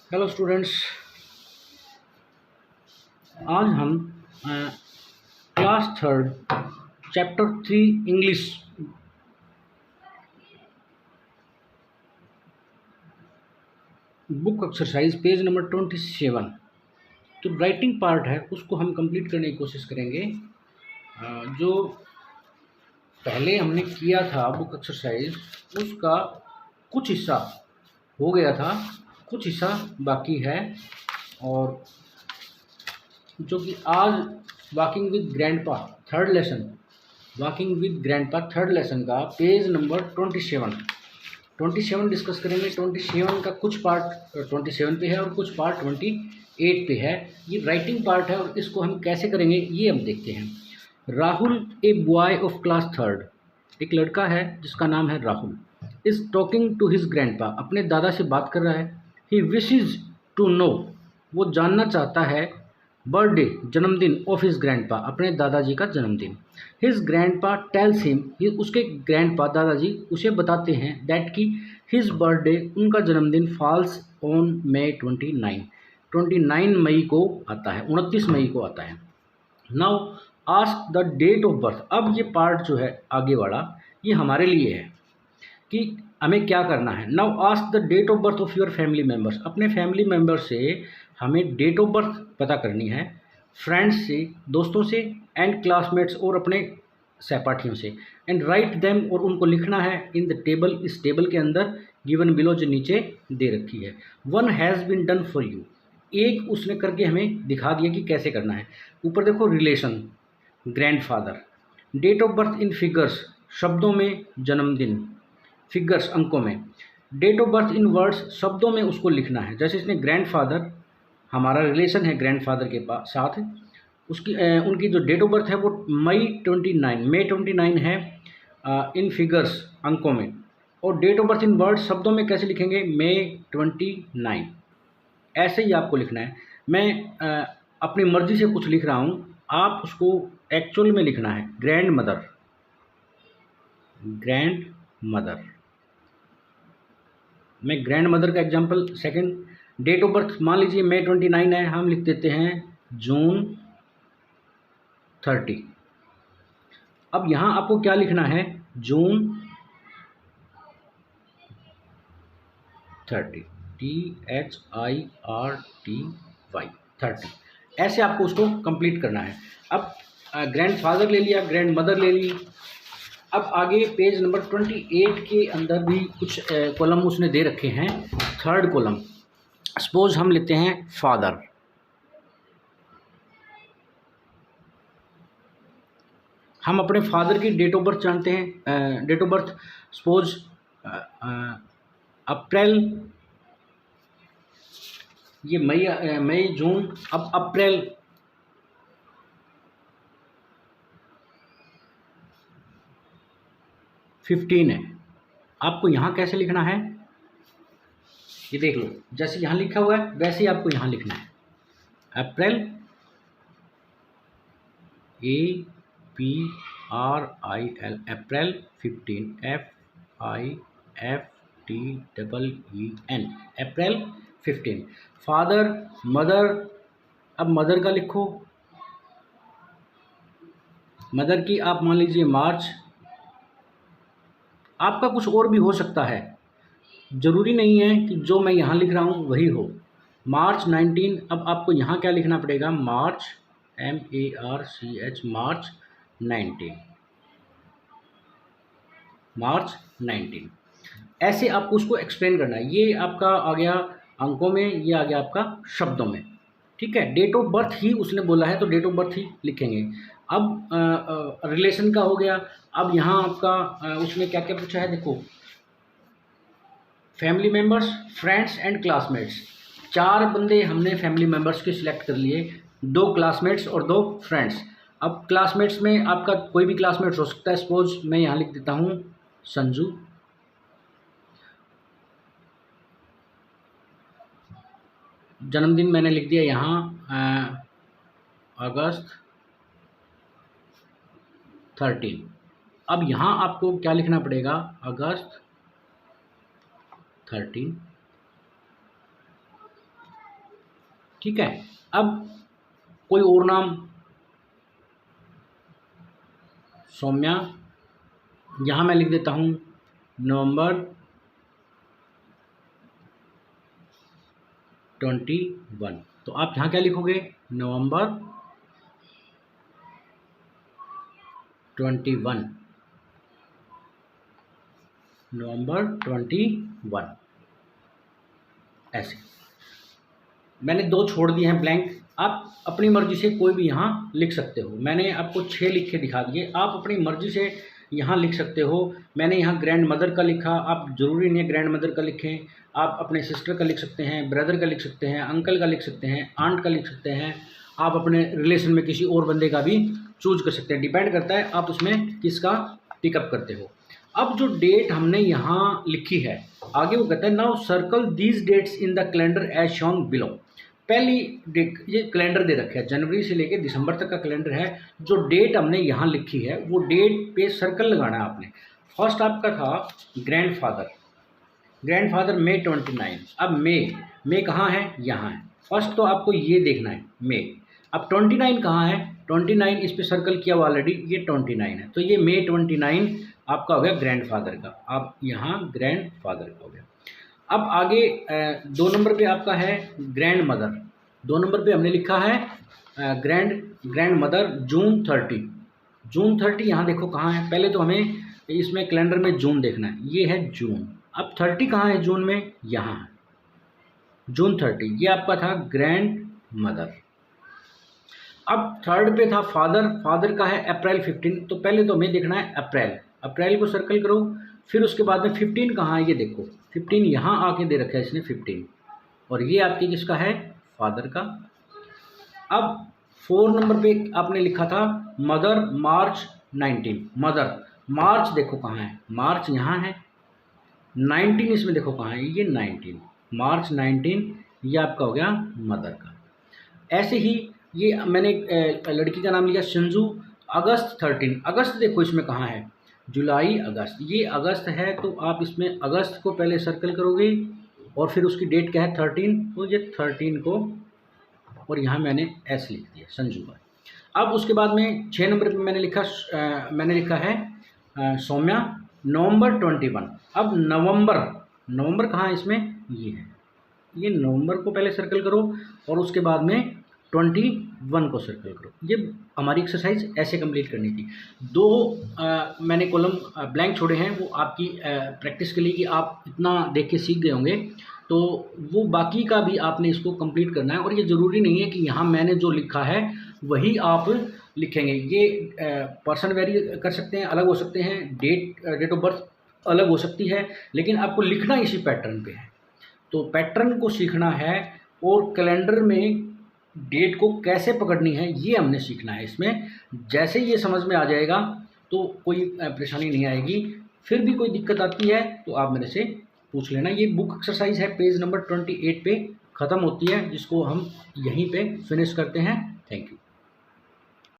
Hello students. आज हम class third chapter 3 English book exercise page number 27 जो writing part है उसको हम कंप्लीट करने की कोशिश करेंगे। जो पहले हमने किया था बुक एक्सरसाइज उसका कुछ हिस्सा हो गया था, कुछ हिस्सा बाकी है। और जो कि आज walking with grandpa third lesson walking with grandpa third lesson का पेज नंबर 27 डिस्कस करेंगे। 27 का कुछ पार्ट 27 पे है और कुछ पार्ट 28 पे है। ये राइटिंग पार्ट है और इसको हम कैसे करेंगे ये हम देखते हैं। Rahul a boy of class third, एक लड़का है जिसका नाम है Rahul, is talking to his grandpa, अपने दादा से बात कर रहा है। ही विशेज टू नो, वो जानना चाहता है बर्थडे जन्मदिन ऑफ हिज ग्रैंडपा, अपने दादाजी का जन्मदिन। हिज ग्रैंडपा टेल्स हिम, उसके ग्रैंडपा दादाजी उसे बताते हैं दैट कि हिज बर्थडे, उनका जन्मदिन फॉल्स ऑन May 29 मई को आता है, 29 मई को आता है। Now ask the date of birth, अब ये पार्ट जो है आगे वाला ये हमारे लिए है कि हमें क्या करना है। Now ask the date of birth of your family members, अपने फैमिली मेम्बर से हमें डेट ऑफ बर्थ पता करनी है, फ्रेंड्स से, दोस्तों से, एंड क्लासमेट्स और अपने सहपाठियों से। एंड राइट देम, और उनको लिखना है इन द टेबल, इस टेबल के अंदर गिवन बिलो जो नीचे दे रखी है। One has been done for you, एक उसने करके हमें दिखा दिया कि कैसे करना है। ऊपर देखो relation grandfather, date of birth in figures, शब्दों में जन्मदिन, फिगर्स अंकों में, date of birth in words, शब्दों में उसको लिखना है। जैसे इसने ग्रैंडफादर, हमारा रिलेशन है ग्रैंडफादर के साथ, उसकी उनकी जो डेट ऑफ बर्थ है वो May 29 है इन फिगर्स अंकों में। और date of birth in words, शब्दों में कैसे लिखेंगे May 29, ऐसे ही आपको लिखना है। मैं अपनी मर्जी से कुछ लिख रहा हूँ, आप उसको एक्चुअल में लिखना है। ग्रैंड मदर, मैं ग्रैंड मदर का example second. Date of birth मान लीजिए May 29 है, हम लिख देते हैं June 30। अब यहाँ आपको क्या लिखना है, June 30, THIRTY 30, ऐसे आपको उसको कंप्लीट करना है। अब ग्रैंडफादर ले लिया, ग्रैंड मदर ले ली। अब आगे पेज नंबर 28 के अंदर भी कुछ कॉलम उसने दे रखे हैं। थर्ड कॉलम, सपोज हम लेते हैं फादर, हम अपने फादर की डेट ऑफ बर्थ जानते हैं। डेट ऑफ बर्थ सपोज अप्रैल, ये मई जून, अब अप्रैल 15 है। आपको यहाँ कैसे लिखना है ये देख लो, जैसे यहाँ लिखा हुआ है वैसे ही आपको यहाँ लिखना है। अप्रैल APRIL, अप्रैल 15, FIFTEEN, अप्रैल 15। फादर, मदर, अब मदर का लिखो, मदर की आप मान लीजिए मार्च। आपका कुछ और भी हो सकता है, ज़रूरी नहीं है कि जो मैं यहाँ लिख रहा हूँ वही हो। मार्च 19, अब आपको यहाँ क्या लिखना पड़ेगा, मार्च MARCH, मार्च 19, मार्च 19। ऐसे आपको उसको एक्सप्लेन करना है। ये आपका आ गया अंकों में, ये आ गया आपका शब्दों में, ठीक है। डेट ऑफ बर्थ ही उसने बोला है तो डेट ऑफ बर्थ ही लिखेंगे। अब रिलेशन का हो गया। अब यहाँ आपका उसमें क्या क्या पूछा है देखो, family members, friends and classmates. 4 बंदे हमने फैमिली मेम्बर्स के सिलेक्ट कर लिए, 2 क्लासमेट्स और 2 फ्रेंड्स। अब क्लासमेट्स में आपका कोई भी क्लासमेट्स हो सकता है। सपोज मैं यहाँ लिख देता हूँ संजू, जन्मदिन मैंने लिख दिया यहाँ अगस्त 13। अब यहाँ आपको क्या लिखना पड़ेगा, अगस्त 13, ठीक है। अब कोई और नाम, सौम्या, यहाँ मैं लिख देता हूँ नवंबर 21। तो आप यहाँ क्या लिखोगे, नवंबर 21, नवंबर 21, ऐसे। मैंने 2 छोड़ दिए हैं ब्लैंक, आप अपनी मर्ज़ी से कोई भी यहाँ लिख सकते हो। मैंने आपको 6 लिख के दिखा दिए, आप अपनी मर्ज़ी से यहाँ लिख सकते हो। मैंने यहाँ ग्रैंड मदर का लिखा, आप ज़रूरी नहीं है ग्रैंड मदर का लिखें, आप अपने सिस्टर का लिख सकते हैं, ब्रदर का लिख सकते हैं, अंकल का लिख सकते हैं, आंट का लिख सकते हैं, आप अपने रिलेशन में किसी और बंदे का भी चूज कर सकते हैं। डिपेंड करता है आप उसमें किसका पिकअप करते हो। अब जो डेट हमने यहाँ लिखी है, आगे वो कहता है now circle these dates in the calendar as shown below. पहली डेट, ये कैलेंडर दे रखा है, जनवरी से लेकर दिसंबर तक का कैलेंडर है। जो डेट हमने यहाँ लिखी है वो डेट पे सर्कल लगाना है आपने। फर्स्ट आपका था ग्रैंडफादर, ग्रैंडफादर मई 29। अब मई कहाँ है, यहाँ है। फर्स्ट तो आपको ये देखना है मई। अब 29 कहाँ है, 29 इस पर सर्कल किया हुआ ऑलरेडी, ये 29 है। तो ये मई 29 आपका हो गया ग्रैंडफादर का। अब यहाँ ग्रैंडफादर का हो गया। अब आगे 2 नंबर पे आपका है ग्रैंड मदर। 2 नंबर पे हमने लिखा है ग्रैंड मदर जून 30। जून 30 यहाँ देखो कहाँ है, पहले तो हमें इसमें कैलेंडर में जून देखना है, ये है जून। अब 30 कहाँ है जून में, यहाँ है जून 30, ये आपका था ग्रैंड मदर। अब थर्ड पे था फादर, फादर का है अप्रैल 15। तो पहले तो हमें देखना है अप्रैल, अप्रैल को सर्कल करो। फिर उसके बाद में 15 कहाँ है, ये देखो 15 यहाँ आके दे रखा है इसने 15, और ये आपके किसका है, फादर का। अब 4 नंबर पे आपने लिखा था मदर मार्च 19। मदर मार्च देखो कहाँ है, मार्च यहाँ है। 19 इसमें देखो कहाँ है, ये 19, मार्च 19, ये आपका हो गया मदर का। ऐसे ही ये मैंने लड़की का नाम लिया संजू, अगस्त 13। अगस्त देखो इसमें कहाँ है, जुलाई अगस्त, ये अगस्त है। तो आप इसमें अगस्त को पहले सर्कल करोगे और फिर उसकी डेट क्या है 13, तो ये 13 को, और यहाँ मैंने एस लिख दिया संजू का। अब उसके बाद में 6 नंबर पे मैंने लिखा है सौम्या नवंबर 21। अब नवंबर कहाँ है इसमें, ये है, ये नवंबर को पहले सर्कल करो और उसके बाद में 21 को सर्कल करो। ये हमारी एक्सरसाइज ऐसे कंप्लीट करनी थी। 2 मैंने कॉलम ब्लैंक छोड़े हैं, वो आपकी प्रैक्टिस के लिए कि आप इतना देख के सीख गए होंगे, तो वो बाकी का भी आपने इसको कंप्लीट करना है। और ये ज़रूरी नहीं है कि यहाँ मैंने जो लिखा है वही आप लिखेंगे, ये पर्सन वेरी कर सकते हैं, अलग हो सकते हैं, डेट ऑफ बर्थ अलग हो सकती है, लेकिन आपको लिखना इसी पैटर्न पे है। तो पैटर्न को सीखना है और कैलेंडर में डेट को कैसे पकड़नी है ये हमने सीखना है इसमें। जैसे ये समझ में आ जाएगा तो कोई परेशानी नहीं आएगी। फिर भी कोई दिक्कत आती है तो आप मेरे से पूछ लेना। ये बुक एक्सरसाइज है, पेज नंबर 28 पे ख़त्म होती है, जिसको हम यहीं पे फिनिश करते हैं। Thank you.